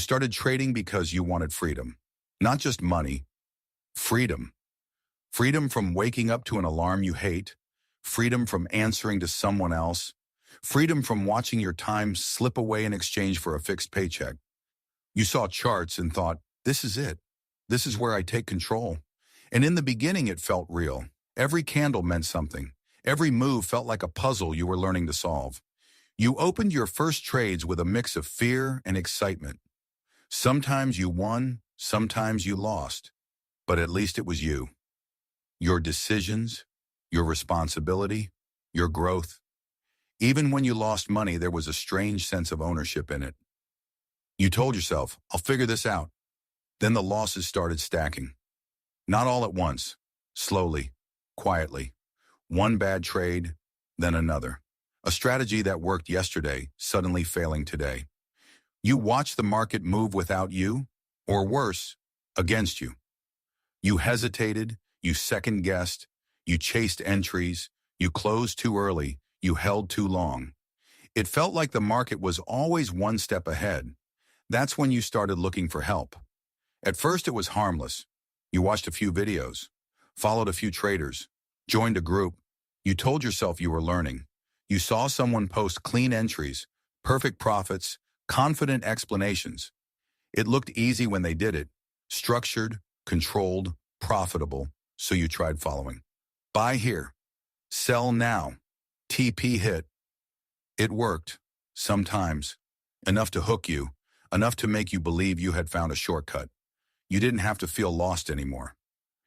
started trading because you wanted freedom. Not just money, freedom. Freedom from waking up to an alarm you hate, freedom from answering to someone else, freedom from watching your time slip away in exchange for a fixed paycheck. You saw charts and thought, this is it. This is where I take control. And in the beginning, it felt real. Every candle meant something. Every move felt like a puzzle you were learning to solve. You opened your first trades with a mix of fear and excitement. Sometimes you won, sometimes you lost, but at least it was you. Your decisions, your responsibility, your growth. Even when you lost money, there was a strange sense of ownership in it. You told yourself, I'll figure this out. Then the losses started stacking. Not all at once, slowly, quietly. One bad trade, then another. A strategy that worked yesterday, suddenly failing today. You watched the market move without you, or worse, against you. You hesitated, you second-guessed, you chased entries, you closed too early, you held too long. It felt like the market was always one step ahead. That's when you started looking for help. At first it was harmless. You watched a few videos, followed a few traders, joined a group. You told yourself you were learning. You saw someone post clean entries, perfect profits, confident explanations. It looked easy when they did it, structured, controlled, profitable, so you tried following. Buy here, sell now, TP hit. It worked, sometimes, enough to hook you, enough to make you believe you had found a shortcut. You didn't have to feel lost anymore.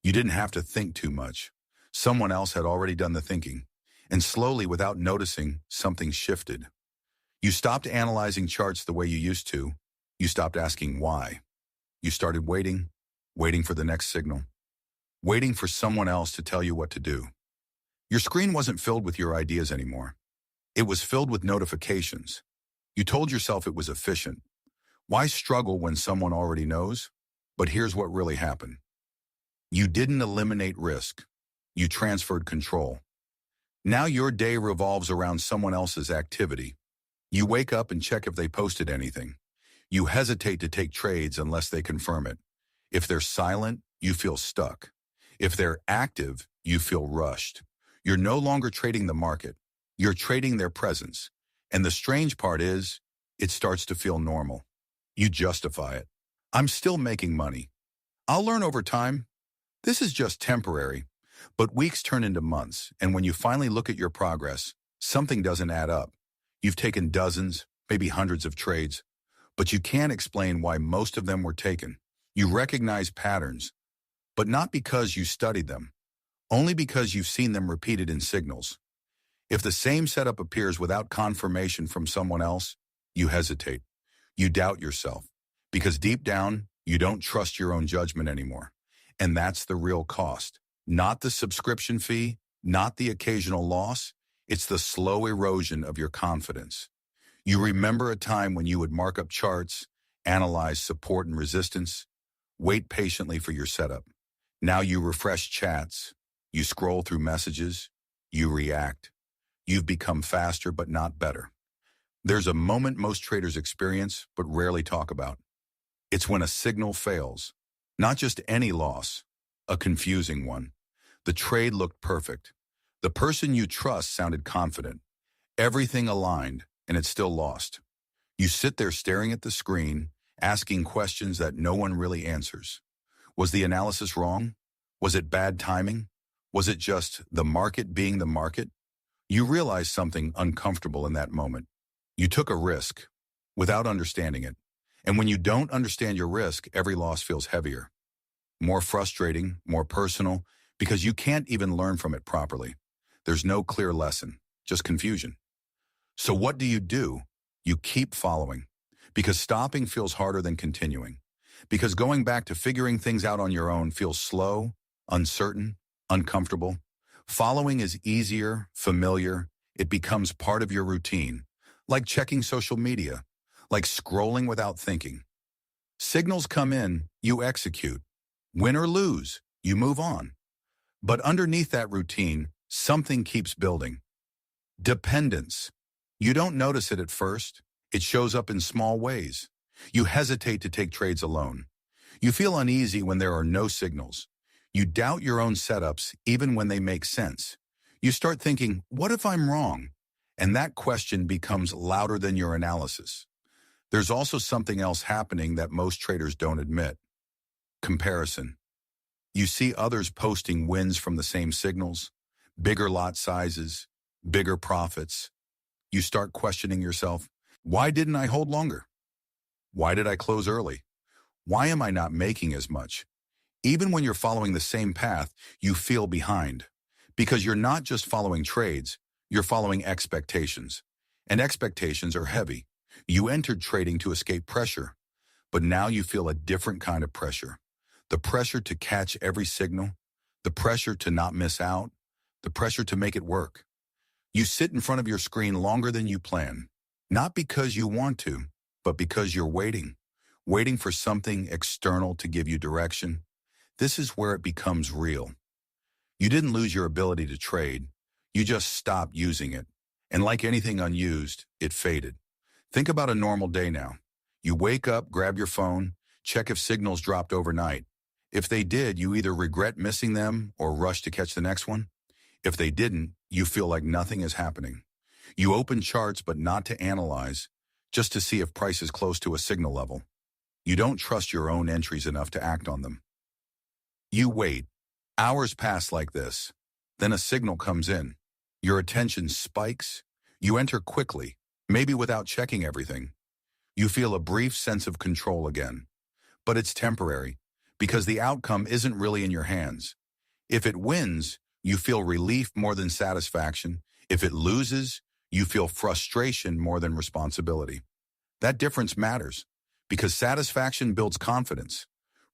You didn't have to think too much. Someone else had already done the thinking. And slowly, without noticing, something shifted. You stopped analyzing charts the way you used to. You stopped asking why. You started waiting for the next signal, waiting for someone else to tell you what to do. Your screen wasn't filled with your ideas anymore. It was filled with notifications. You told yourself it was efficient. Why struggle when someone already knows? But here's what really happened. You didn't eliminate risk. You transferred control. Now your day revolves around someone else's activity. You wake up and check if they posted anything. You hesitate to take trades unless they confirm it. If they're silent, you feel stuck. If they're active, you feel rushed. You're no longer trading the market. You're trading their presence. And the strange part is, it starts to feel normal. You justify it. I'm still making money. I'll learn over time. This is just temporary. But weeks turn into months, and when you finally look at your progress, something doesn't add up. You've taken dozens, maybe hundreds of trades, but you can't explain why most of them were taken. You recognize patterns, but not because you studied them, only because you've seen them repeated in signals. If the same setup appears without confirmation from someone else, you hesitate. You doubt yourself, because deep down, you don't trust your own judgment anymore. And that's the real cost. Not the subscription fee, not the occasional loss. It's the slow erosion of your confidence. You remember a time when you would mark up charts, analyze support and resistance, wait patiently for your setup. Now you refresh chats, you scroll through messages, you react. You've become faster but not better. There's a moment most traders experience but rarely talk about. It's when a signal fails. Not just any loss, a confusing one. The trade looked perfect. The person you trust sounded confident. Everything aligned, and it's still lost. You sit there staring at the screen, asking questions that no one really answers. Was the analysis wrong? Was it bad timing? Was it just the market being the market? You realize something uncomfortable in that moment. You took a risk without understanding it. And when you don't understand your risk, every loss feels heavier. More frustrating, more personal, because you can't even learn from it properly. There's no clear lesson, just confusion. So what do? You keep following, because stopping feels harder than continuing. Because going back to figuring things out on your own feels slow, uncertain, uncomfortable. Following is easier, familiar. It becomes part of your routine, like checking social media, like scrolling without thinking. Signals come in, you execute. Win or lose, you move on. But underneath that routine, something keeps building. Dependence. You don't notice it at first. It shows up in small ways. You hesitate to take trades alone. You feel uneasy when there are no signals. You doubt your own setups even when they make sense. You start thinking, what if I'm wrong? And that question becomes louder than your analysis. There's also something else happening that most traders don't admit. Comparison. You see others posting wins from the same signals, bigger lot sizes, bigger profits. You start questioning yourself, why didn't I hold longer? Why did I close early? Why am I not making as much? Even when you're following the same path, you feel behind. Because you're not just following trades, you're following expectations. And expectations are heavy. You entered trading to escape pressure, but now you feel a different kind of pressure. The pressure to catch every signal, the pressure to not miss out, the pressure to make it work. You sit in front of your screen longer than you plan, not because you want to, but because you're waiting for something external to give you direction. This is where it becomes real. You didn't lose your ability to trade, you just stopped using it. And like anything unused, it faded. Think about a normal day now. You wake up, grab your phone, check if signals dropped overnight. If they did, you either regret missing them or rush to catch the next one. If they didn't, you feel like nothing is happening. You open charts but not to analyze, just to see if price is close to a signal level. You don't trust your own entries enough to act on them. You wait. Hours pass like this. Then a signal comes in. Your attention spikes. You enter quickly, maybe without checking everything. You feel a brief sense of control again. But it's temporary, because the outcome isn't really in your hands. If it wins, you feel relief more than satisfaction. If it loses, you feel frustration more than responsibility. That difference matters, because satisfaction builds confidence,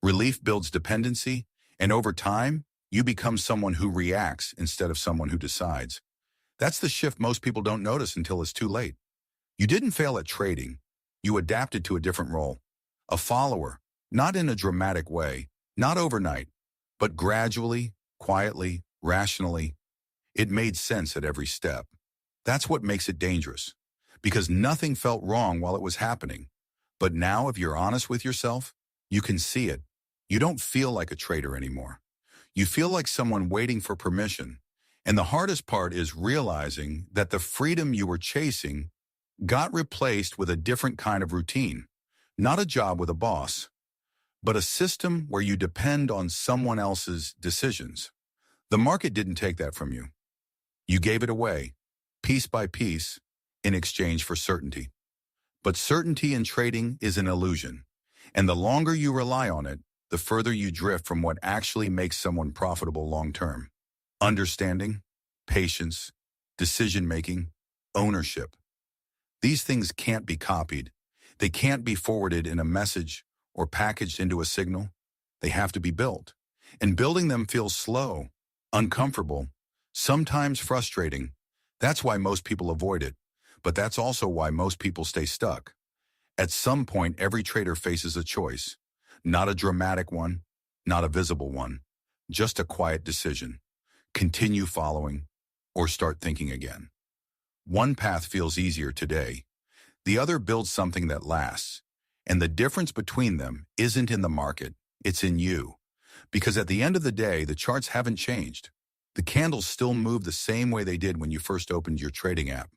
relief builds dependency, and over time, you become someone who reacts instead of someone who decides. That's the shift most people don't notice until it's too late. You didn't fail at trading. You adapted to a different role. A follower, not in a dramatic way, not overnight, but gradually, quietly, rationally. It made sense at every step. That's what makes it dangerous, because nothing felt wrong while it was happening. But now, if you're honest with yourself, you can see it. You don't feel like a trader anymore. You feel like someone waiting for permission. And the hardest part is realizing that the freedom you were chasing got replaced with a different kind of routine. Not a job with a boss, but a system where you depend on someone else's decisions. The market didn't take that from you. You gave it away, piece by piece, in exchange for certainty. But certainty in trading is an illusion. And the longer you rely on it, the further you drift from what actually makes someone profitable long-term. Understanding, patience, decision-making, ownership. These things can't be copied. They can't be forwarded in a message or packaged into a signal. They have to be built. And building them feels slow, uncomfortable, sometimes frustrating. That's why most people avoid it. But that's also why most people stay stuck. At some point, every trader faces a choice. Not a dramatic one, not a visible one, just a quiet decision. Continue following or start thinking again. One path feels easier today. The other builds something that lasts. And the difference between them isn't in the market, it's in you. Because at the end of the day, the charts haven't changed. The candles still move the same way they did when you first opened your trading app.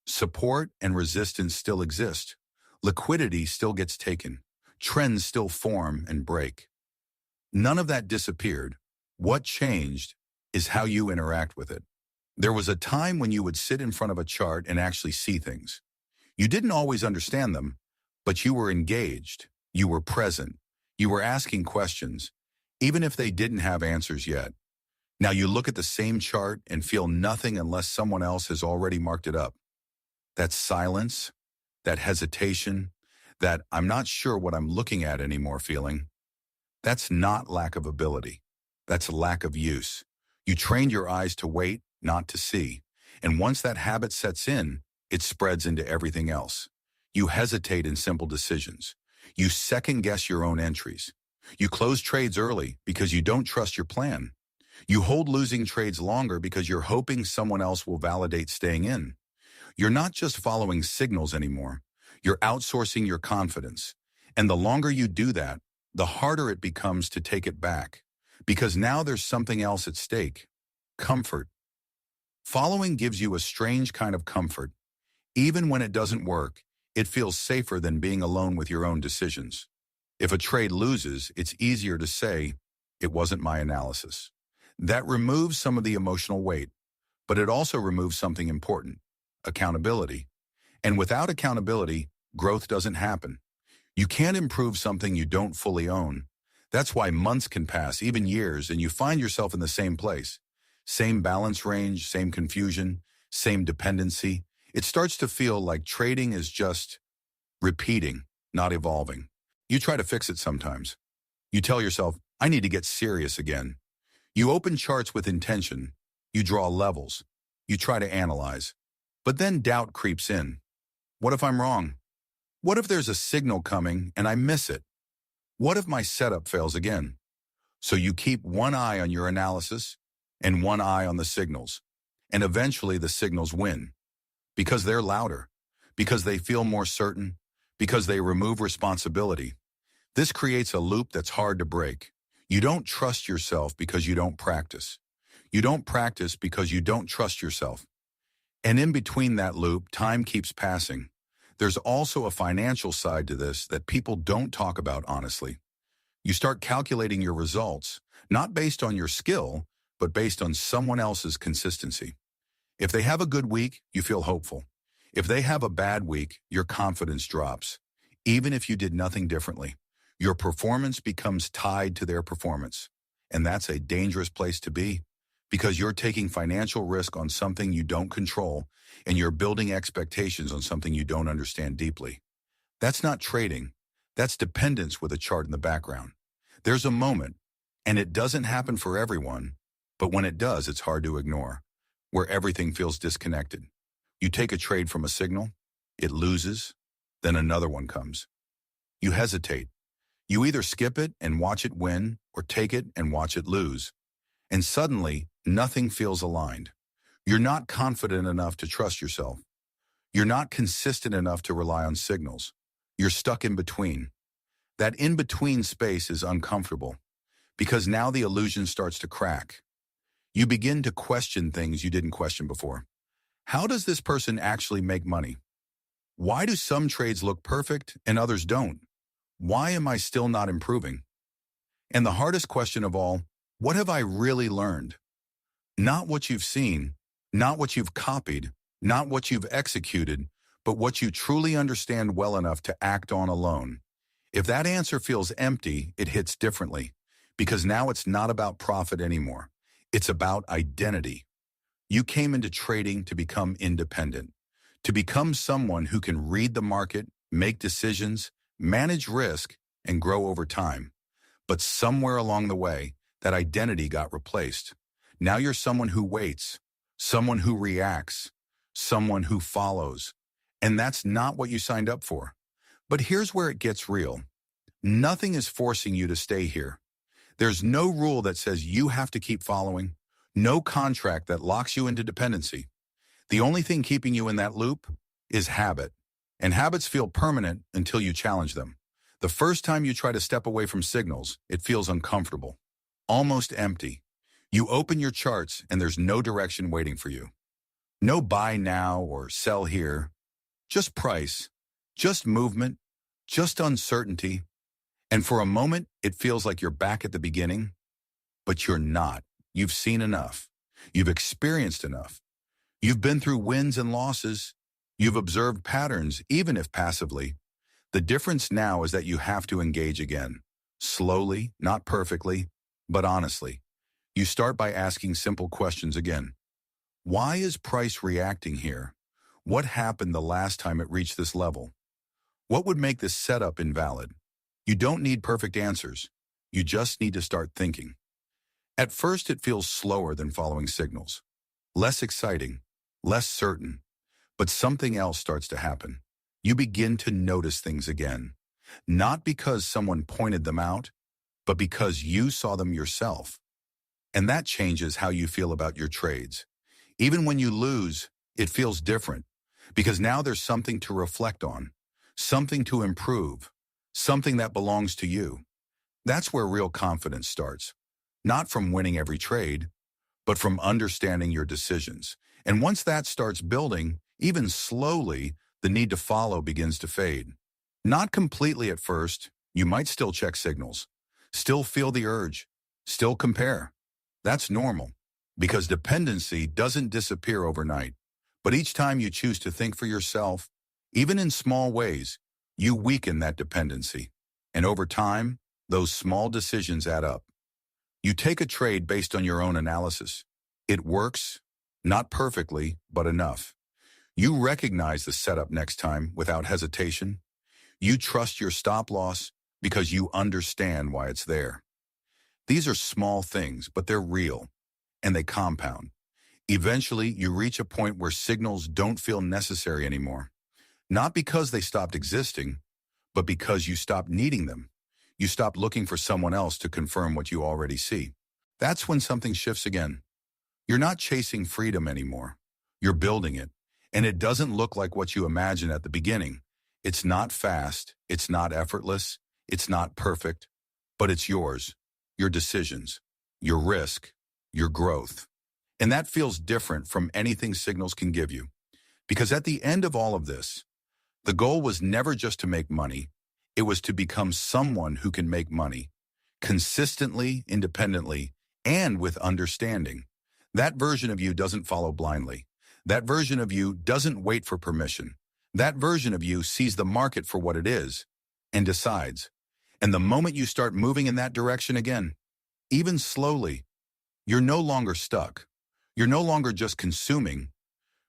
Support and resistance still exist. Liquidity still gets taken. Trends still form and break. None of that disappeared. What changed is how you interact with it. There was a time when you would sit in front of a chart and actually see things. You didn't always understand them, but you were engaged. You were present. You were asking questions, even if they didn't have answers yet. Now you look at the same chart and feel nothing unless someone else has already marked it up. That silence, that hesitation, that I'm not sure what I'm looking at anymore feeling, that's not lack of ability. That's lack of use. You trained your eyes to wait, not to see. And once that habit sets in, it spreads into everything else. You hesitate in simple decisions. You second-guess your own entries. You close trades early because you don't trust your plan. You hold losing trades longer because you're hoping someone else will validate staying in. You're not just following signals anymore. You're outsourcing your confidence. And the longer you do that, the harder it becomes to take it back. Because now there's something else at stake. Comfort. Following gives you a strange kind of comfort. Even when it doesn't work, it feels safer than being alone with your own decisions. If a trade loses, it's easier to say, "It wasn't my analysis." That removes some of the emotional weight, but it also removes something important: accountability. And without accountability, growth doesn't happen. You can't improve something you don't fully own. That's why months can pass, even years, and you find yourself in the same place. Same balance range, same confusion, same dependency. It starts to feel like trading is just repeating, not evolving. You try to fix it sometimes. You tell yourself, "I need to get serious again." You open charts with intention. You draw levels. You try to analyze. But then doubt creeps in. What if I'm wrong? What if there's a signal coming and I miss it? What if my setup fails again? So you keep one eye on your analysis and one eye on the signals. And eventually the signals win. Because they're louder. Because they feel more certain. Because they remove responsibility. This creates a loop that's hard to break. You don't trust yourself because you don't practice. You don't practice because you don't trust yourself. And in between that loop, time keeps passing. There's also a financial side to this that people don't talk about honestly. You start calculating your results, not based on your skill, but based on someone else's consistency. If they have a good week, you feel hopeful. If they have a bad week, your confidence drops. Even if you did nothing differently, your performance becomes tied to their performance. And that's a dangerous place to be, because you're taking financial risk on something you don't control, and you're building expectations on something you don't understand deeply. That's not trading. That's dependence with a chart in the background. There's a moment, and it doesn't happen for everyone, but when it does, it's hard to ignore, where everything feels disconnected. You take a trade from a signal, it loses, then another one comes. You hesitate. You either skip it and watch it win, or take it and watch it lose. And suddenly, nothing feels aligned. You're not confident enough to trust yourself. You're not consistent enough to rely on signals. You're stuck in between. That in-between space is uncomfortable, because now the illusion starts to crack. You begin to question things you didn't question before. How does this person actually make money? Why do some trades look perfect and others don't? Why am I still not improving? And the hardest question of all, what have I really learned? Not what you've seen, not what you've copied, not what you've executed, but what you truly understand well enough to act on alone. If that answer feels empty, it hits differently, because now it's not about profit anymore. It's about identity. You came into trading to become independent, to become someone who can read the market, make decisions, manage risk, and grow over time. But somewhere along the way, that identity got replaced. Now you're someone who waits, someone who reacts, someone who follows. And that's not what you signed up for. But here's where it gets real. Nothing is forcing you to stay here. There's no rule that says you have to keep following, no contract that locks you into dependency. The only thing keeping you in that loop is habit. And habits feel permanent until you challenge them. The first time you try to step away from signals, it feels uncomfortable, almost empty. You open your charts and there's no direction waiting for you. No buy now or sell here. Just price, just movement, just uncertainty. And for a moment, it feels like you're back at the beginning, but you're not. You've seen enough. You've experienced enough. You've been through wins and losses. You've observed patterns, even if passively. The difference now is that you have to engage again. Slowly, not perfectly, but honestly. You start by asking simple questions again. Why is price reacting here? What happened the last time it reached this level? What would make this setup invalid? You don't need perfect answers. You just need to start thinking. At first, it feels slower than following signals. Less exciting, less certain. But something else starts to happen. You begin to notice things again. Not because someone pointed them out, but because you saw them yourself. And that changes how you feel about your trades. Even when you lose, it feels different, because now there's something to reflect on, something to improve, something that belongs to you. That's where real confidence starts. Not from winning every trade, but from understanding your decisions. And once that starts building, even slowly, the need to follow begins to fade. Not completely at first, you might still check signals, still feel the urge, still compare. That's normal, because dependency doesn't disappear overnight. But each time you choose to think for yourself, even in small ways, you weaken that dependency. And over time, those small decisions add up. You take a trade based on your own analysis. It works, not perfectly, but enough. You recognize the setup next time without hesitation. You trust your stop loss because you understand why it's there. These are small things, but they're real, and they compound. Eventually, you reach a point where signals don't feel necessary anymore. Not because they stopped existing, but because you stopped needing them. You stop looking for someone else to confirm what you already see. That's when something shifts again. You're not chasing freedom anymore. You're building it. And it doesn't look like what you imagined at the beginning. It's not fast. It's not effortless. It's not perfect. But it's yours, your decisions, your risk, your growth. And that feels different from anything signals can give you. Because at the end of all of this, the goal was never just to make money. It was to become someone who can make money, consistently, independently, and with understanding. That version of you doesn't follow blindly. That version of you doesn't wait for permission. That version of you sees the market for what it is and decides. And the moment you start moving in that direction again, even slowly, you're no longer stuck. You're no longer just consuming.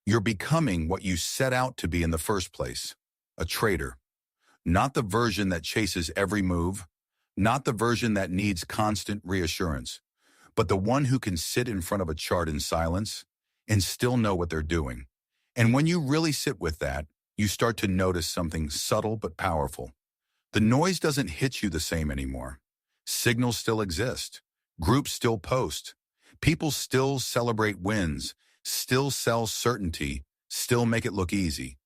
You're becoming what you set out to be in the first place, a trader. Not the version that chases every move, not the version that needs constant reassurance, but the one who can sit in front of a chart in silence and still know what they're doing. And when you really sit with that, you start to notice something subtle but powerful. The noise doesn't hit you the same anymore. Signals still exist. Groups still post. People still celebrate wins, still sell certainty, still make it look easy.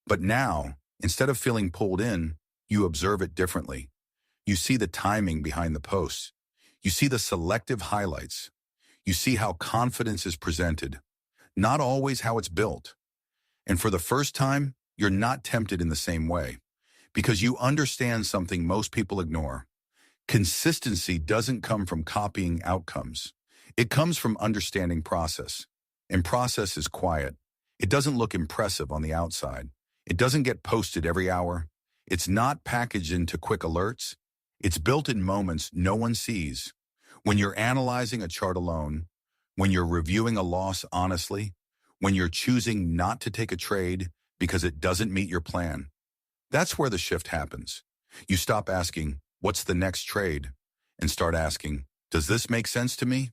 But now, instead of feeling pulled in, you observe it differently. You see the timing behind the posts. You see the selective highlights. You see how confidence is presented, not always how it's built. And for the first time, you're not tempted in the same way, because you understand something most people ignore. Consistency doesn't come from copying outcomes. It comes from understanding process. And process is quiet. It doesn't look impressive on the outside. It doesn't get posted every hour. It's not packaged into quick alerts. It's built in moments no one sees. When you're analyzing a chart alone, when you're reviewing a loss honestly, when you're choosing not to take a trade because it doesn't meet your plan. That's where the shift happens. You stop asking, what's the next trade? And start asking, does this make sense to me?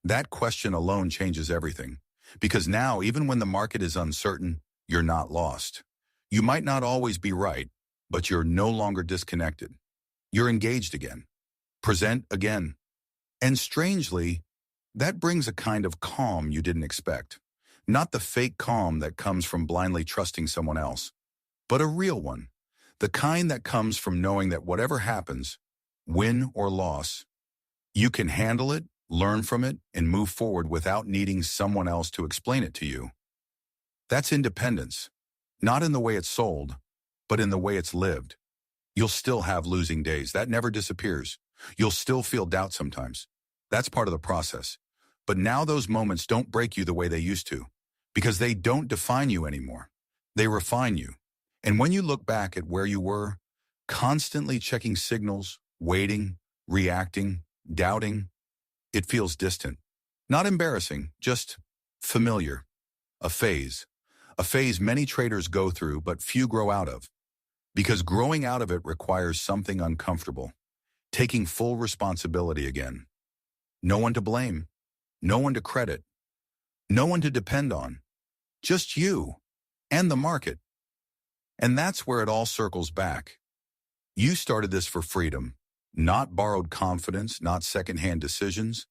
That question alone changes everything. Because now, even when the market is uncertain, you're not lost. You might not always be right, but you're no longer disconnected. You're engaged again, present again. And strangely, that brings a kind of calm you didn't expect. Not the fake calm that comes from blindly trusting someone else, but a real one. The kind that comes from knowing that whatever happens, win or loss, you can handle it, learn from it, and move forward without needing someone else to explain it to you. That's independence. Not in the way it's sold, but in the way it's lived. You'll still have losing days. That never disappears. You'll still feel doubt sometimes. That's part of the process. But now those moments don't break you the way they used to, because they don't define you anymore. They refine you. And when you look back at where you were, constantly checking signals, waiting, reacting, doubting, it feels distant. Not embarrassing, just familiar. A phase. A phase many traders go through, but few grow out of. Because growing out of it requires something uncomfortable. Taking full responsibility again. No one to blame. No one to credit. No one to depend on. Just you and the market. And that's where it all circles back. You started this for freedom, not borrowed confidence, not secondhand decisions,